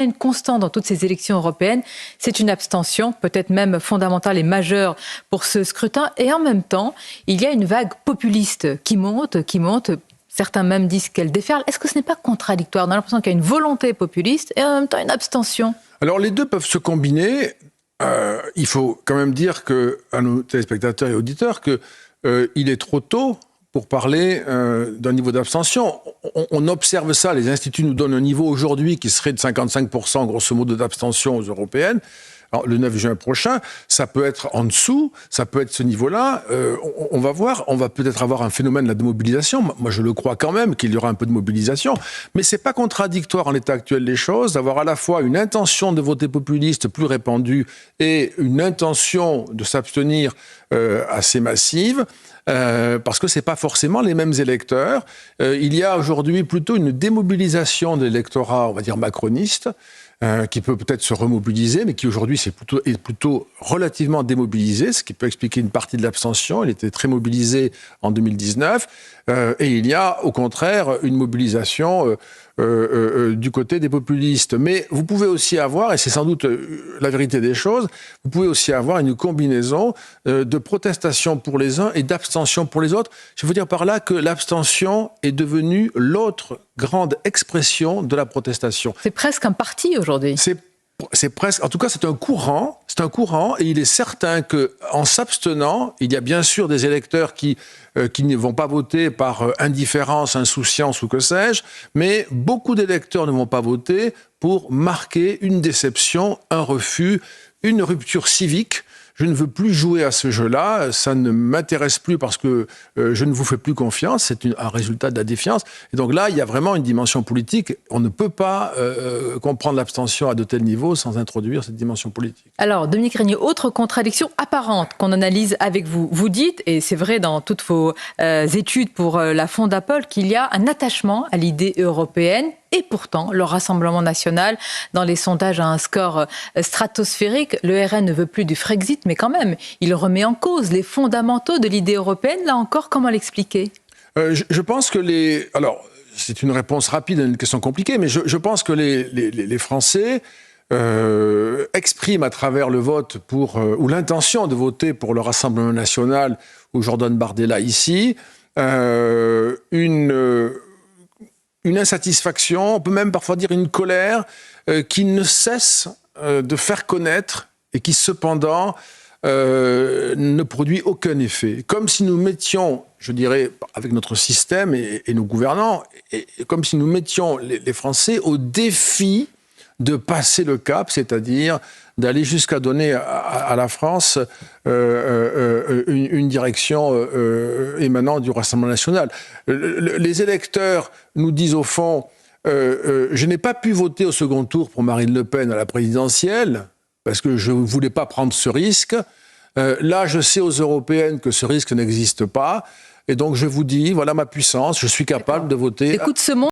Une constante dans toutes ces élections européennes, c'est une abstention, peut-être même fondamentale et majeure pour ce scrutin. Et en même temps, il y a une vague populiste qui monte. Certains même disent qu'elle déferle. Est-ce que ce n'est pas contradictoire? On a l'impression qu'il y a une volonté populiste et en même temps une abstention. Alors les deux peuvent se combiner. Il faut quand même dire à nos téléspectateurs et auditeurs qu'il est trop tôt pour parler d'un niveau d'abstention. On observe ça, les instituts nous donnent un niveau aujourd'hui qui serait de 55% grosso modo d'abstention aux européennes. Alors, le 9 juin prochain, ça peut être en dessous, ça peut être ce niveau-là. On va voir, on va peut-être avoir un phénomène de la démobilisation. Moi, je le crois quand même qu'il y aura un peu de mobilisation. Mais c'est pas contradictoire en l'état actuel des choses d'avoir à la fois une intention de voter populiste plus répandue et une intention de s'abstenir assez massive. Parce que ce n'est pas forcément les mêmes électeurs. Il y a aujourd'hui plutôt une démobilisation de l'électorat, on va dire macroniste, qui peut peut-être se remobiliser, mais qui aujourd'hui est plutôt relativement démobilisé, ce qui peut expliquer une partie de l'abstention. Il était très mobilisé en 2019. Et il y a au contraire une mobilisation du côté des populistes. Mais vous pouvez aussi avoir, et c'est sans doute la vérité des choses, vous pouvez aussi avoir une combinaison de protestation pour les uns et d'abstention pour les autres. Je veux dire par là que l'abstention est devenue l'autre grande expression de la protestation. C'est presque un parti aujourd'hui. C'est presque, en tout cas, c'est un courant, et il est certain qu'en s'abstenant, il y a bien sûr des électeurs qui ne vont pas voter par indifférence, insouciance ou que sais-je, mais beaucoup d'électeurs ne vont pas voter pour marquer une déception, un refus, une rupture civique. Je ne veux plus jouer à ce jeu-là, ça ne m'intéresse plus parce que je ne vous fais plus confiance, c'est un résultat de la défiance. Et donc là, il y a vraiment une dimension politique. On ne peut pas comprendre l'abstention à de tels niveaux sans introduire cette dimension politique. Alors, Dominique Régnier, autre contradiction apparente qu'on analyse avec vous. Vous dites, et c'est vrai dans toutes vos études pour la Fondapol, qu'il y a un attachement à l'idée européenne. Et pourtant, le Rassemblement national, dans les sondages, a un score stratosphérique. Le RN ne veut plus du Frexit, mais quand même, il remet en cause les fondamentaux de l'idée européenne. Là encore, comment l'expliquer ? Je pense que Alors, c'est une réponse rapide à une question compliquée, mais je pense que les Français expriment à travers le vote ou l'intention de voter pour le Rassemblement national ou Jordan Bardella ici, une insatisfaction, on peut même parfois dire une colère qui ne cesse de faire connaître et qui cependant ne produit aucun effet. Comme si nous mettions, je dirais, avec notre système et nos gouvernants, comme si nous mettions les Français au défi de passer le cap, c'est-à-dire d'aller jusqu'à donner à la France une direction émanant du Rassemblement national. Les électeurs nous disent au fond, je n'ai pas pu voter au second tour pour Marine Le Pen à la présidentielle, parce que je ne voulais pas prendre ce risque. Là, je sais aux européennes que ce risque n'existe pas. Et donc, je vous dis, voilà ma puissance, je suis capable de voter. Écoute, ce monde